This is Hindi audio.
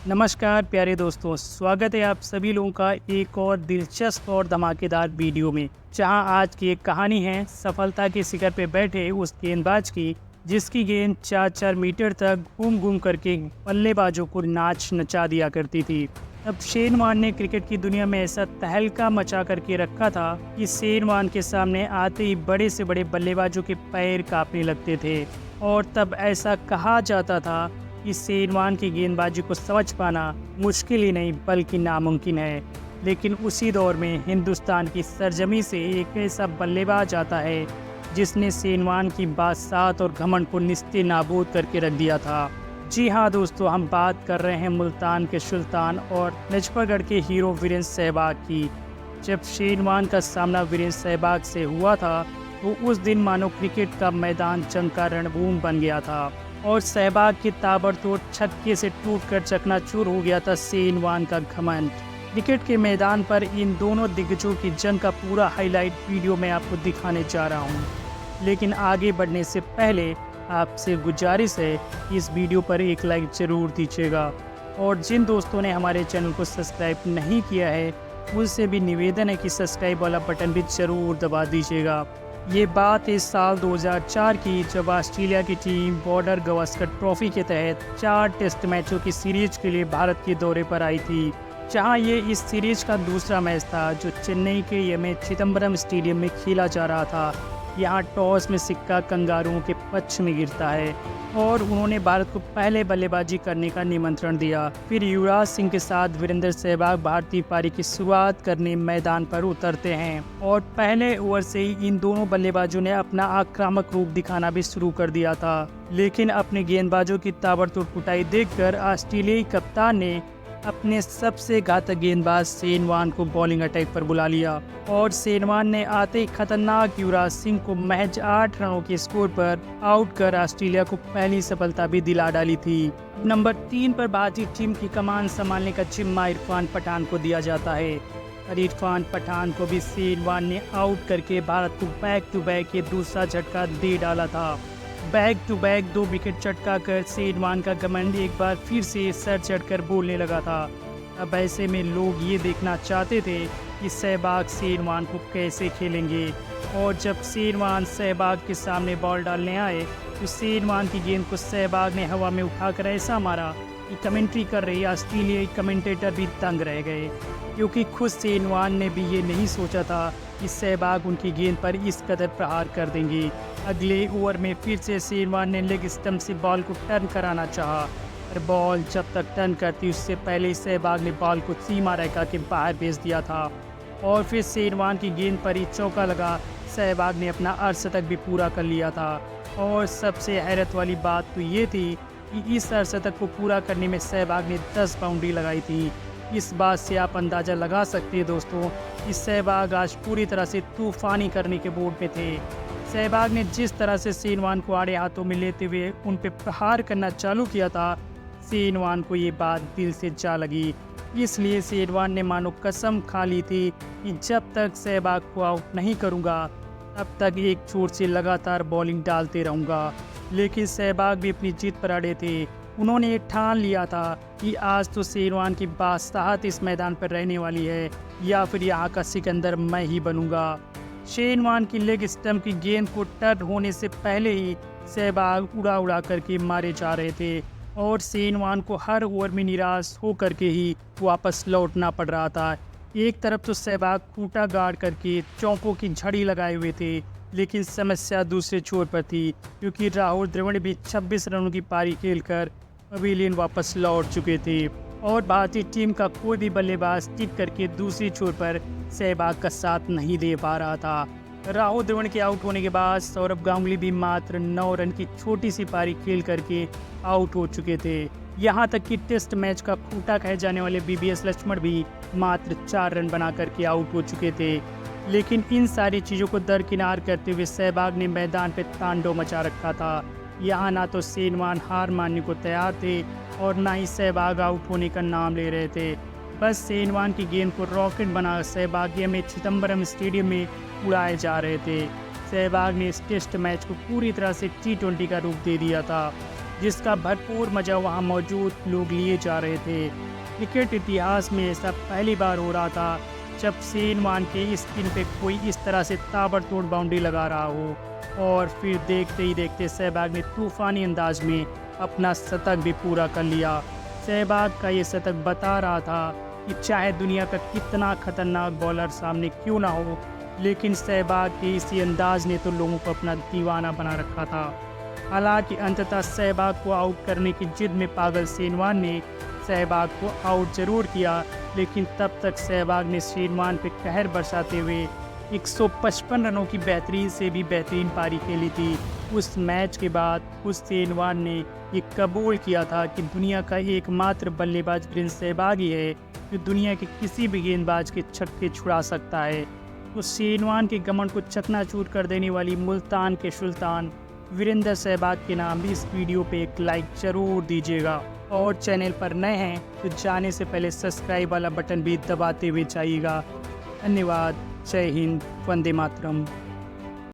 नमस्कार प्यारे दोस्तों, स्वागत है आप सभी लोगों का एक और दिलचस्प और धमाकेदार वीडियो में। जहां आज की एक कहानी है सफलता के शिखर पे बैठे उस गेंदबाज की, जिसकी गेंद 4-4 मीटर तक घूम घूम करके बल्लेबाजों को नाच नचा दिया करती थी। अब शेन वॉर्न ने क्रिकेट की दुनिया में ऐसा तहलका मचा करके रखा था कि शेन वॉर्न के सामने आते ही बड़े से बड़े बल्लेबाजों के पैर कांपने लगते थे। और तब ऐसा कहा जाता था कि शेन वॉर्न की गेंदबाजी को समझ पाना मुश्किल ही नहीं बल्कि नामुमकिन है। लेकिन उसी दौर में हिंदुस्तान की सरजमी से एक ऐसा बल्लेबाज आता है जिसने शेन वॉर्न की बादशाहत और घमंड को निस्ते नाबूद करके रख दिया था। जी हाँ दोस्तों, हम बात कर रहे हैं मुल्तान के सुल्तान और नजफगढ़ के हीरो वीरेंद्र सहवाग की। जब शेन वॉर्न का सामना वीरेंद्र सहवाग से हुआ था तो उस दिन मानो क्रिकेट का मैदान जंग का रणभूमि बन गया था और सहवाग के ताबड़तोड़ छक्के से टूटकर चकनाचूर हो गया था शेन वॉर्न का घमंड। क्रिकेट के मैदान पर इन दोनों दिग्गजों की जंग का पूरा हाईलाइट वीडियो मैं आपको दिखाने जा रहा हूं। लेकिन आगे बढ़ने से पहले आपसे गुजारिश है कि इस वीडियो पर एक लाइक ज़रूर दीजिएगा और जिन दोस्तों ने हमारे चैनल को सब्सक्राइब नहीं किया है उनसे भी निवेदन है कि सब्सक्राइब वाला बटन भी ज़रूर दबा दीजिएगा। ये बात इस साल 2004 की, जब ऑस्ट्रेलिया की टीम बॉर्डर गावस्कर ट्रॉफी के तहत 4 टेस्ट मैचों की सीरीज के लिए भारत के दौरे पर आई थी। जहां ये इस सीरीज का दूसरा मैच था जो चेन्नई के एम.ए. चिदम्बरम स्टेडियम में खेला जा रहा था। यहाँ टॉस में सिक्का कंगारुओं के पक्ष में गिरता है और उन्होंने भारत को पहले बल्लेबाजी करने का निमंत्रण दिया। फिर युवराज सिंह के साथ वीरेंद्र सहवाग भारतीय पारी की शुरुआत करने मैदान पर उतरते हैं और पहले ओवर से ही इन दोनों बल्लेबाजों ने अपना आक्रामक रूप दिखाना भी शुरू कर दिया था। लेकिन अपने गेंदबाजों की ताबड़तोड़ कुटाई देखकर ऑस्ट्रेलियाई कप्तान ने अपने सबसे घातक गेंदबाज शेन वॉर्न को बॉलिंग अटैक पर बुला लिया और शेन वॉर्न ने आते ही खतरनाक युवराज सिंह को महज 8 रनों के स्कोर पर आउट कर ऑस्ट्रेलिया को पहली सफलता भी दिला डाली थी। नंबर 3 पर भारतीय टीम की कमान संभालने का जिम्मा इरफान पठान को दिया जाता है और इरफान पठान को भी शेन वॉर्न ने आउट करके भारत को बैक टू बैक ये दूसरा झटका दे डाला था। बैक टू बैक 2 विकेट चटका कर शेन वॉर्न का घमंड एक बार फिर से सर चढ़कर बोलने लगा था। अब ऐसे में लोग ये देखना चाहते थे कि सहवाग शेन वॉर्न को कैसे खेलेंगे और जब शेन वॉर्न सहवाग के सामने बॉल डालने आए तो शेन वॉर्न की गेंद को सहवाग ने हवा में उठाकर ऐसा मारा कि कमेंट्री कर रही ऑस्ट्रेलियाई कमेंटेटर भी दंग रह गए, क्योंकि खुद शेन वॉर्न ने भी ये नहीं सोचा था कि सहवाग उनकी गेंद पर इस कदर प्रहार कर देंगे। अगले ओवर में फिर से शेन वॉर्न ने लेग स्टंप से बॉल को टर्न कराना चाहा, पर बॉल जब तक टर्न करती उससे पहले ही सहवाग ने बॉल को सीमा रेखा के बाहर भेज दिया था और फिर शेन वॉर्न की गेंद पर ही चौका लगा। सहवाग ने अपना अर्धशतक भी पूरा कर लिया था और सबसे हैरत वाली बात तो ये थी कि इस अर्धशतक को पूरा करने में सहवाग ने 10 बाउंड्री लगाई थी। इस बात से आप अंदाज़ा लगा सकते हैं दोस्तों कि सहवाग आज पूरी तरह से तूफानी करने के मूड में थे। सहवाग ने जिस तरह से शेन वॉर्न को आड़े हाथों में लेते हुए उन पर प्रहार करना चालू किया था, शेन वॉर्न को ये बात दिल से जा लगी। इसलिए शेन वॉर्न ने मानो कसम खा ली थी कि जब तक सहवाग को आउट नहीं करूँगा तब तक एक छोर से लगातार बॉलिंग डालते रहूँगा। लेकिन सहवाग भी अपनी जीत पर अड़े थे। उन्होंने ये ठान लिया था कि आज तो शेन वॉर्न की बादशाहत इस मैदान पर रहने वाली है या फिर यहाँ का सिकंदर मैं ही बनूंगा। शेन वॉर्न की लेग स्टंप की गेंद को टर्न होने से पहले ही सहवाग उड़ा उड़ा करके मारे जा रहे थे और शेन वॉर्न को हर ओवर में निराश होकर के ही वापस लौटना पड़ रहा था। एक तरफ तो सहवाग खूंटा गाड़ करके चौकों की झड़ी लगाए हुए थे, लेकिन समस्या दूसरे छोर पर थी, क्योंकि राहुल द्रविड़ भी 26 रनों की पारी खेलकर पवेलियन वापस लौट चुके थे और भारतीय टीम का कोई भी बल्लेबाज टिक करके दूसरी छोर पर सहवाग का साथ नहीं दे पा रहा था। राहुल द्रविड़ के आउट होने के बाद सौरभ गांगुली भी मात्र 9 रन की छोटी सी पारी खेल करके आउट हो चुके थे। यहाँ तक कि टेस्ट मैच का खूंटा कहे जाने वाले बीबीएस लक्ष्मण भी मात्र 4 रन बना करके आउट हो चुके थे। लेकिन इन सारी चीज़ों को दरकिनार करते हुए सहवाग ने मैदान पर तांडव मचा रखा था। यहाँ ना तो शेन वॉर्न हार मानने को तैयार थे और ना ही सहवाग आउट होने का नाम ले रहे थे। बस शेन वॉर्न की गेंद को रॉकेट बना सहवाग में चिदम्बरम स्टेडियम में उड़ाए जा रहे थे। सहवाग ने इस टेस्ट मैच को पूरी तरह से T20 का रूप दे दिया था जिसका भरपूर मज़ा वहां मौजूद लोग लिए जा रहे थे। क्रिकेट इतिहास में ऐसा पहली बार हो रहा था जब शेन वॉर्न के स्पिन पे कोई इस तरह से ताबड़तोड़ बाउंड्री लगा रहा हो, और फिर देखते ही देखते सहवाग ने तूफानी अंदाज में अपना शतक भी पूरा कर लिया। सहवाग का ये शतक बता रहा था कि चाहे दुनिया का कितना खतरनाक बॉलर सामने क्यों ना हो, लेकिन सहवाग के इसी अंदाज ने तो लोगों को अपना दीवाना बना रखा था। हालांकि अंततः सहवाग को आउट करने की जिद में पागल शेन वॉर्न ने सहवाग को आउट जरूर किया, लेकिन तब तक सहवाग ने शेन वॉर्न पे कहर बरसाते हुए 155 रनों की बेहतरीन से भी बेहतरीन पारी खेली थी। उस मैच के बाद उस शेन वॉर्न ने ये कबूल किया था कि दुनिया का एकमात्र बल्लेबाज प्रिंस सहवाग ही है जो दुनिया के किसी भी गेंदबाज के छक्के छुड़ा सकता है। तो शेन वॉर्न के घमंड को चकनाचूर कर देने वाली मुल्तान के सुल्तान वीरेंद्र सहवाग के नाम भी इस वीडियो पे एक लाइक ज़रूर दीजिएगा, और चैनल पर नए हैं तो जाने से पहले सब्सक्राइब वाला बटन भी दबाते हुए जाइएगा। धन्यवाद। जय हिंद। वंदे मातरम।